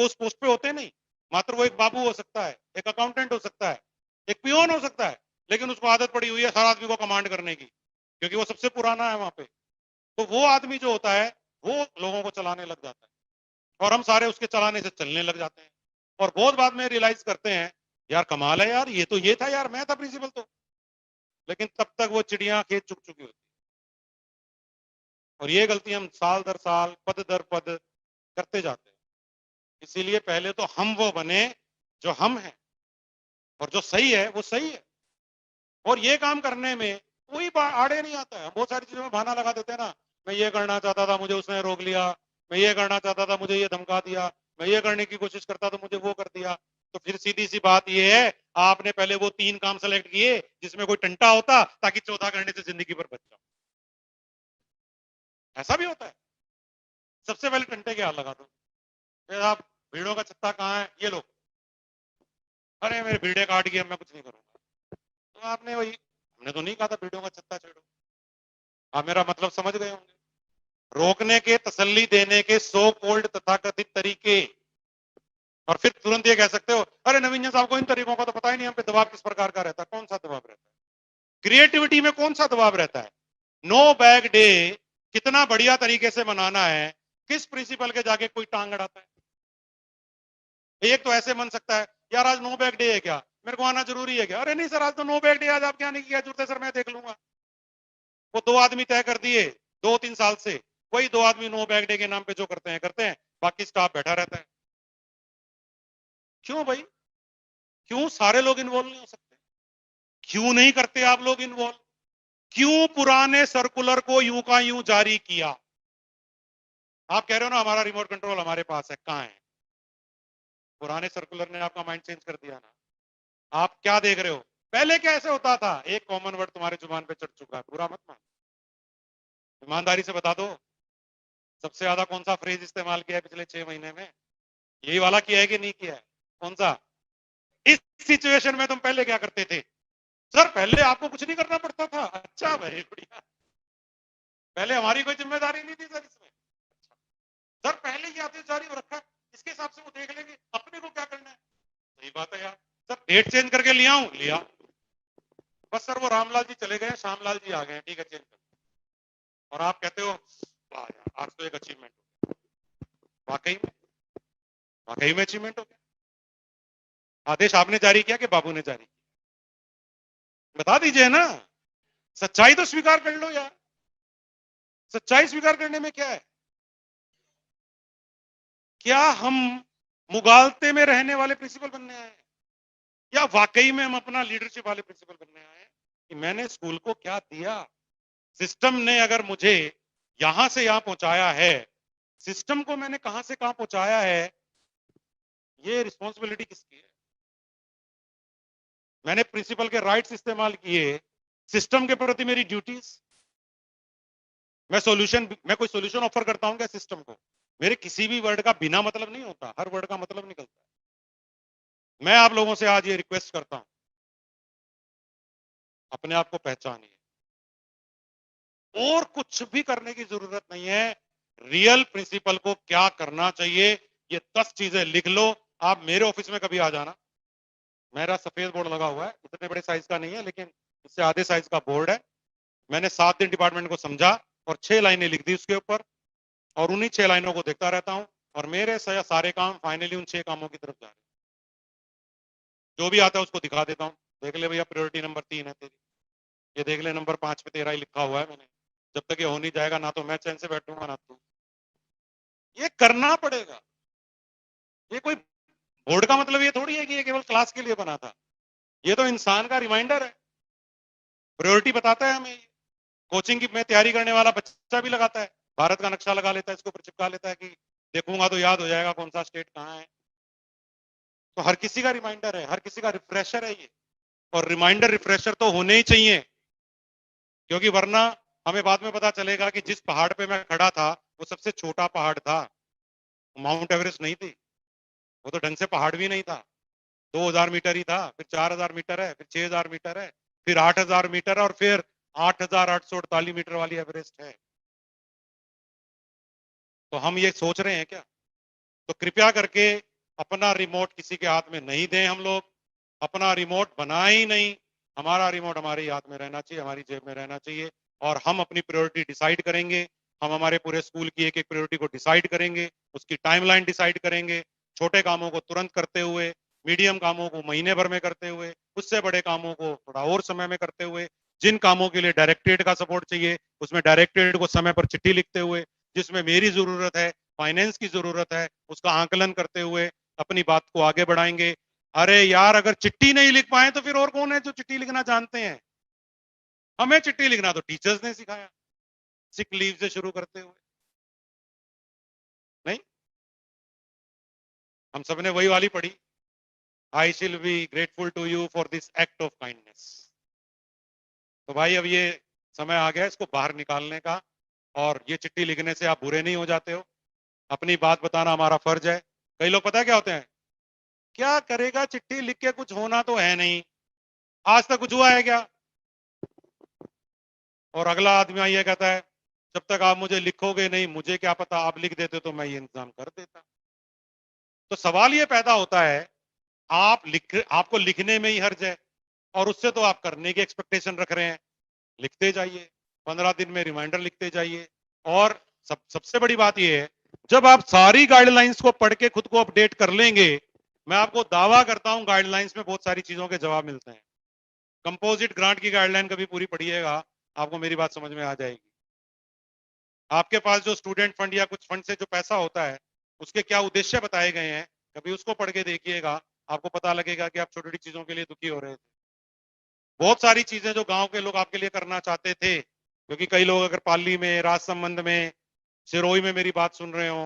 वो उस पोस्ट पे होते नहीं, मात्र वो एक बाबू हो सकता है, एक अकाउंटेंट हो सकता है, एक पियोन हो सकता है, लेकिन उसको आदत पड़ी हुई है हर आदमी को कमांड करने की, क्योंकि वो सबसे पुराना है वहां पे। तो वो आदमी जो होता है वो लोगों को चलाने लग जाता है, और हम सारे उसके चलाने से चलने लग जाते हैं, और बहुत बाद में रियलाइज करते हैं यार कमाल है यार, ये था यार, मैं था प्रिंसिपल तो। लेकिन तब तक वो चिड़िया खेत चुक चुकी होती, और ये गलती हम साल दर साल पद दर पद करते जाते हैं। इसीलिए पहले तो हम वो बने जो हम हैं, और जो सही है वो सही है, और ये काम करने में कोई आड़े नहीं आता है। बहुत सारी चीजों में बहाना लगा देते हैं ना, मैं ये करना चाहता था मुझे उसने रोक लिया, मैं ये करना चाहता था मुझे ये धमका दिया, मैं ये करने की कोशिश करता तो मुझे वो कर दिया। तो फिर सीधी सी बात ये है, आपने पहले वो 3 काम सेलेक्ट किए जिसमें कोई टंटा होता, ताकि 14 करने से जिंदगी पर बच जाओ। ऐसा भी होता है। सबसे पहले टंटे के हाथ लगा दो, फिर आप भीड़ों का छत्ता कहाँ है, ये लो, अरे मेरे भीड़े काट गया, मैं कुछ नहीं करूंगा। तो आपने वही, हमने तो नहीं कहा था भीड़ों का छत्ता छेड़ो। आप मेरा मतलब समझ गए होंगे। रोकने के, तसल्ली देने के सो कोल्ड तथाकथित तरीके, और फिर तुरंत ये कह सकते हो अरे नवीन साहब को इन तरीकों का तो पता ही नहीं, हम पे दबाव किस प्रकार का रहता है। कौन सा दबाव रहता है? क्रिएटिविटी में कौन सा दबाव रहता है? नो बैग डे कितना बढ़िया तरीके से मनाना है, किस प्रिंसिपल के जाके कोई टांग अड़ाता है? एक तो ऐसे मन सकता है यार आज नो बैग डे है क्या, मेरे को आना जरूरी है क्या? अरे नहीं सर, आज तो नो बैग डे, आज आप क्या नहीं किया जरूरत है सर, मैं देख लूंगा। वो 2 आदमी तय कर दिए 2-3 साल से, वही 2 आदमी नो बैग डे के नाम पे जो करते हैं, बाकी स्टाफ बैठा रहता है। क्यों भाई? क्यों सारे लोग इन्वॉल्व नहीं हो सकते? क्यों नहीं करते आप लोग इन्वॉल्व? क्यों पुराने सर्कुलर को यूं का यूं जारी किया? आप कह रहे हो ना हमारा रिमोट कंट्रोल हमारे पास है, कहां है? पुराने सर्कुलर ने आपका माइंड चेंज कर दिया ना। आप क्या देख रहे हो? पहले कैसे होता था? एक कॉमन वर्ड तुम्हारे जुबान पे चढ़ चुका है, बुरा मत मान, ईमानदारी से बता दो, सबसे ज्यादा कौन सा फ्रेज इस्तेमाल किया है पिछले 6 महीने में? यही वाला किया है कि नहीं किया है? कौन सा? इस सिचुएशन में तुम पहले क्या करते थे? सर पहले आपको कुछ नहीं करना पड़ता था। अच्छा भाई बढ़िया, पहले हमारी कोई जिम्मेदारी नहीं थी सर इसमें। सर पहले ही आदेश जारी हो रखा है, इसके हिसाब से वो देख लेंगे अपने को क्या करना है। सही बात है यार। सर डेट चेंज करके लिया हूं, लिया, बस सर वो रामलाल जी चले गए, श्यामलाल जी आ गए, ठीक है चेंज कर। और आप कहते हो वाह यार आज तो एक अचीवमेंट हो गया। वाकई में अचीवमेंट हो गया। आदेश आपने जारी किया कि बाबू ने जारी किया? बता दीजिए ना, सच्चाई तो स्वीकार कर लो यार। सच्चाई स्वीकार करने में क्या है? क्या हम मुगालते में रहने वाले प्रिंसिपल बनने आए हैं, या वाकई में हम अपना लीडरशिप वाले प्रिंसिपल बनने आए हैं? कि मैंने स्कूल को क्या दिया, सिस्टम ने अगर मुझे यहां से यहां पहुंचाया है, सिस्टम को मैंने कहां से कहां पहुंचाया है, ये रिस्पॉन्सिबिलिटी किसकी है? मैंने प्रिंसिपल के राइट्स इस्तेमाल किए, सिस्टम के प्रति मेरी ड्यूटीज। मैं कोई सोल्यूशन ऑफर करता हूं क्या सिस्टम को? मेरे किसी भी वर्ड का बिना मतलब नहीं होता, हर वर्ड का मतलब निकलता है। मैं आप लोगों से आज ये रिक्वेस्ट करता हूं, अपने आप को पहचानिए, और कुछ भी करने की जरूरत नहीं है। रियल प्रिंसिपल को क्या करना चाहिए, ये 10 चीजें लिख लो। आप मेरे ऑफिस में कभी आ जाना, मेरा सफेद बोर्ड लगा हुआ है, इतने बड़े साइज का नहीं है लेकिन इससे आधे साइज का बोर्ड है। मैंने 7 दिन डिपार्टमेंट को समझा और 6 लाइनें लिख दी उसके ऊपर, और उन्हीं 6 लाइनों को देखता रहता हूं, और मेरे सारे काम फाइनली उन 6 कामों की तरफ जा रहे हैं। जो भी आता है उसको दिखा देता हूं, देख ले भैया प्रायोरिटी नंबर 3 है तेरी, ये देख ले नंबर 5 पे तेरा ही लिखा हुआ है मैंने। जब तक ये हो नहीं जाएगा ना तो मैं चैन से बैठूंगा ना तू। ये करना पड़ेगा। ये कोई बोर्ड का मतलब ये थोड़ी है कि ये केवल क्लास के लिए बना था, ये तो इंसान का रिमाइंडर है, प्रायोरिटी बताता है हमें। कोचिंग की में तैयारी करने वाला बच्चा भी लगाता है, भारत का नक्शा लगा लेता है, इसके ऊपर चिपका लेता है कि देखूंगा तो याद हो जाएगा कौन सा स्टेट कहां है। तो हर किसी का रिमाइंडर है, हर किसी का रिफ्रेशर है ये, और रिमाइंडर रिफ्रेशर तो होने ही चाहिए, क्योंकि वरना हमें बाद में पता चलेगा कि जिस पहाड़ पे मैं खड़ा था वो सबसे छोटा पहाड़ था, माउंट एवरेस्ट नहीं थी, वो तो ढंग से पहाड़ भी नहीं था। 2000 मीटर ही था, फिर 4000 मीटर है, फिर 6000 मीटर है, फिर 8000 मीटर है, और फिर 8848 मीटर वाली एवरेस्ट है। तो हम ये सोच रहे हैं क्या? तो कृपया करके अपना रिमोट किसी के हाथ में नहीं दें हम लोग, अपना रिमोट बनाए ही नहीं, हमारा रिमोट हमारे हाथ में रहना चाहिए, हमारी जेब में रहना चाहिए, और हम अपनी प्रायोरिटी डिसाइड करेंगे। हम हमारे पूरे स्कूल की एक एक प्रायोरिटी को डिसाइड करेंगे, उसकी टाइमलाइन डिसाइड करेंगे, छोटे कामों को तुरंत करते हुए, मीडियम कामों को महीने भर में करते हुए, उससे बड़े कामों को थोड़ा और समय में करते हुए, जिन कामों के लिए डायरेक्टरेट का सपोर्ट चाहिए उसमें डायरेक्टरेट को समय पर चिट्ठी लिखते हुए, जिसमें मेरी जरूरत है, फाइनेंस की जरूरत है, उसका आकलन करते हुए अपनी बात को आगे बढ़ाएंगे। अरे यार, अगर चिट्ठी नहीं लिख पाए तो फिर और कौन है जो चिट्ठी लिखना जानते हैं? हमें चिट्ठी लिखना तो टीचर्स ने सिखाया, सिक लीव से शुरू करते हुए। नहीं, हम सबने वही वाली पढ़ी, I shall be grateful to you for this act of kindness. तो भाई अब ये समय आ गया इसको बाहर निकालने का, और ये चिट्ठी लिखने से आप बुरे नहीं हो जाते हो, अपनी बात बताना हमारा फर्ज है। कई लोग पता है क्या होते हैं, क्या करेगा चिट्ठी लिख के, कुछ होना तो है नहीं, आज तक कुछ हुआ है क्या? और अगला आदमी ये कहता है, जब तक आप मुझे लिखोगे नहीं, मुझे क्या पता, आप लिख देते तो मैं ये इंतजाम कर देता। तो सवाल ये पैदा होता है, आपको लिखने में ही हर्ज है, और उससे तो आप करने की एक्सपेक्टेशन रख रहे हैं। लिखते जाइए, 15 दिन में रिमाइंडर लिखते जाइए। और सबसे बड़ी बात यह है, जब आप सारी गाइडलाइंस को पढ़ के खुद को अपडेट कर लेंगे, मैं आपको दावा करता हूं गाइडलाइंस में बहुत सारी चीजों के जवाब मिलते हैं। कंपोजिट ग्रांट की गाइडलाइन कभी पूरी पढ़िएगा, आपको मेरी बात समझ में आ जाएगी। आपके पास जो स्टूडेंट फंड या कुछ फंड से जो पैसा होता है, उसके क्या उद्देश्य बताए गए हैं, कभी उसको पढ़ के देखिएगा, आपको पता लगेगा कि आप छोटी छोटी चीजों के लिए दुखी हो रहे थे। बहुत सारी चीजें जो गांव के लोग आपके लिए करना चाहते थे, क्योंकि कई लोग अगर पाली में, राजसमंद में, सिरोही में मेरी बात सुन रहे हो,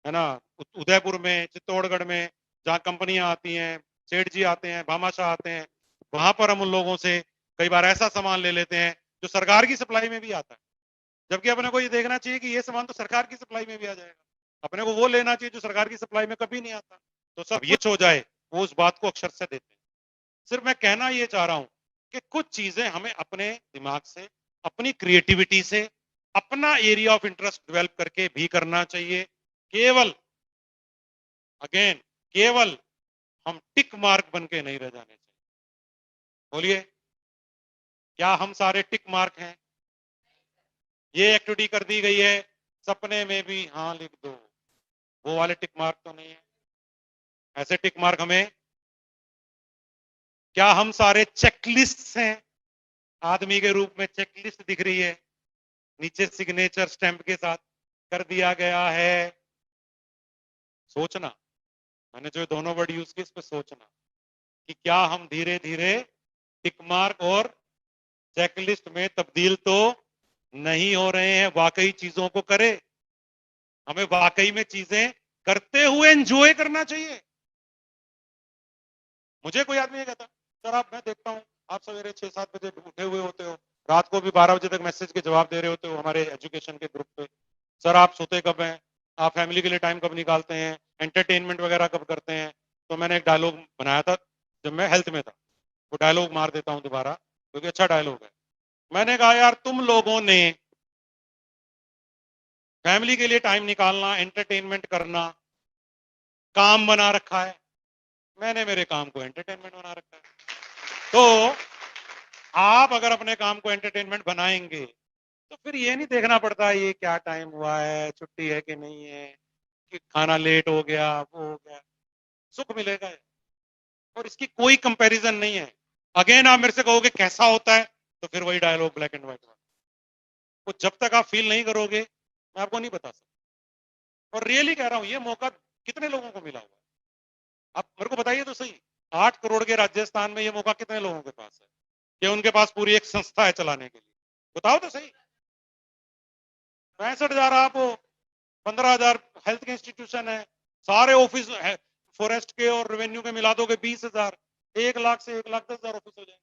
है ना, उदयपुर में, चित्तौड़गढ़ में, जहाँ कंपनियां आती हैं, सेठ जी आते हैं, भामाशाह आते हैं, वहां पर हम उन लोगों से कई बार ऐसा सामान ले लेते हैं जो सरकार की सप्लाई में भी आता है, जबकि अपने को ये देखना चाहिए कि ये सामान तो सरकार की सप्लाई में भी आ जाएगा, अपने को वो लेना चाहिए जो सरकार की सप्लाई में कभी नहीं आता। तो सब ये हो जाए, वो उस बात को अक्षर से देते हैं। सिर्फ मैं कहना ये चाह रहा हूं कि कुछ चीजें हमें अपने दिमाग से, अपनी क्रिएटिविटी से, अपना एरिया ऑफ इंटरेस्ट डेवलप करके भी करना चाहिए। केवल अगेन केवल हम टिक मार्क बन के नहीं रह जाने चाहिए। बोलिए, क्या हम सारे टिक मार्क हैं? ये एक्टिविटी कर दी गई है, सपने में भी हाँ लिख दो, वो वाले टिक मार्क तो नहीं है। ऐसे टिक मार्क हमें, क्या हम सारे चेकलिस्ट हैं? आदमी के रूप में चेकलिस्ट दिख रही है, नीचे सिग्नेचर स्टैंप के साथ कर दिया गया है। सोचना, मैंने जो दोनों वर्ड यूज किए, इस पे सोचना कि क्या हम धीरे धीरे टिक मार्क और चेकलिस्ट में तब्दील तो नहीं हो रहे हैं, वाकई चीजों को करें। हमें वाकई में चीजें करते हुए एंजॉय करना चाहिए। मुझे कोई आदमी ये कहता, सर आप, मैं देखता हूं आप सवेरे 6-7 बजे उठे हुए होते हो, रात को भी 12 बजे तक मैसेज के जवाब दे रहे होते हो हमारे एजुकेशन के ग्रुप पे, सर आप सोते कब हैं, आप फैमिली के लिए टाइम कब निकालते हैं, एंटरटेनमेंट वगैरह कब करते हैं? तो मैंने एक डायलॉग बनाया था जब मैं हेल्थ में था, वो डायलॉग मार देता हूं दोबारा, क्योंकि अच्छा डायलॉग है। मैंने कहा यार, तुम लोगों ने फैमिली के लिए टाइम निकालना, एंटरटेनमेंट करना काम बना रखा है, मैंने मेरे काम को एंटरटेनमेंट बना रखा है। तो आप अगर अपने काम को एंटरटेनमेंट बनाएंगे, तो फिर ये नहीं देखना पड़ता ये क्या टाइम हुआ है, छुट्टी है कि नहीं है, कि खाना लेट हो गया, वो हो गया, सुख मिलेगा है। और इसकी कोई कंपैरिजन नहीं है। अगेन आप मेरे से कहोगे कैसा होता है, तो फिर वही डायलॉग ब्लैक एंड व्हाइट वाला, वो जब तक आप फील नहीं करोगे मैं आपको नहीं बता सकता। और रियली कह रहा हूं, ये मौका कितने लोगों को मिला हुआ है, आप मेरे को बताइए तो सही। 8 करोड़ के राजस्थान में ये मौका कितने लोगों के पास है कि उनके पास पूरी एक संस्था है चलाने के लिए? बताओ तो सही। 65,000 आप, 15,000 हेल्थ के इंस्टीट्यूशन है, सारे ऑफिस फॉरेस्ट के और रेवेन्यू के मिला दोगे 20,000, 1 लाख से 1,10,000 ऑफिस हो जाएंगे।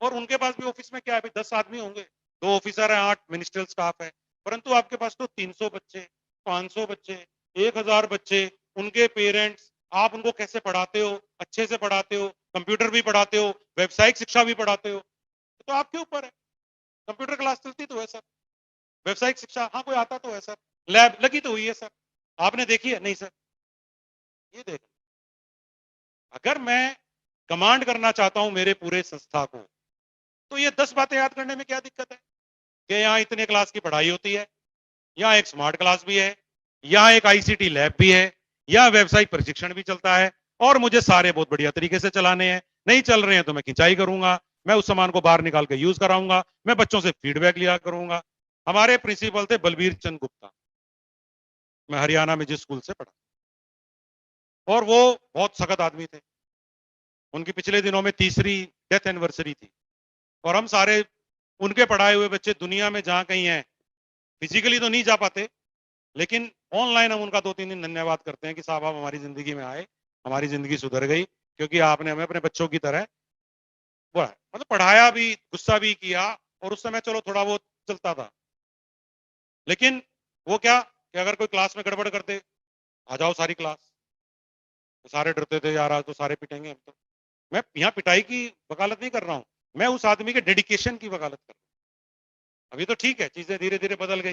और उनके पास भी ऑफिस में क्या है, 10 आदमी होंगे, 2 ऑफिसर है, 8 मिनिस्ट्रियल स्टाफ है, परंतु आपके पास तो 300 बच्चे, 500 बच्चे, 1,000 बच्चे, उनके पेरेंट्स, आप उनको कैसे पढ़ाते हो, अच्छे से पढ़ाते हो, कंप्यूटर भी पढ़ाते हो, व्यवसायिक शिक्षा भी पढ़ाते हो, तो आपके ऊपर है। कंप्यूटर क्लास चलती तो है सर, व्यवसायिक शिक्षा हाँ कोई आता तो है सर, लैब लगी तो हुई है सर, आपने देखी है? नहीं सर, ये देख, अगर मैं कमांड करना चाहता हूं मेरे पूरे संस्था को, तो ये 10 बातें याद करने में क्या दिक्कत है कि यहाँ इतने क्लास की पढ़ाई होती है, यहाँ एक स्मार्ट क्लास भी है, यहाँ एक आईसीटी लैब भी है, यहाँ व्यवसायिक प्रशिक्षण भी चलता है, और मुझे सारे बहुत बढ़िया तरीके से चलाने हैं। नहीं चल रहे हैं तो मैं खिंचाई करूंगा, मैं उस सामान को बाहर निकाल के यूज कराऊंगा, मैं बच्चों से फीडबैक लिया करूंगा। हमारे प्रिंसिपल थे बलबीर चंद गुप्ता, मैं हरियाणा में जिस स्कूल से पढ़ा, और वो बहुत सख्त आदमी थे। उनकी पिछले दिनों में 3री डेथ एनिवर्सरी थी, और हम सारे उनके पढ़ाए हुए बच्चे दुनिया में जहां कहीं हैं, फिजिकली तो नहीं जा पाते, लेकिन ऑनलाइन हम उनका 2-3 दिन धन्यवाद करते हैं कि साहब आप हमारी जिंदगी में आए, हमारी जिंदगी सुधर गई, क्योंकि आपने हमें अपने बच्चों की तरह मतलब पढ़ाया भी, गुस्सा भी किया, और उस समय चलो थोड़ा बहुत चलता था, लेकिन वो क्या कि अगर कोई क्लास में गड़बड़ करते, आ जाओ सारी क्लास, तो सारे डरते थे यार आज तो सारे पिटेंगे हम तो। मैं यहाँ पिटाई की वकालत नहीं कर रहा हूं, मैं उस आदमी के डेडिकेशन की वकालत कर रहा हूं। अभी तो ठीक है, चीजें धीरे धीरे बदल गई।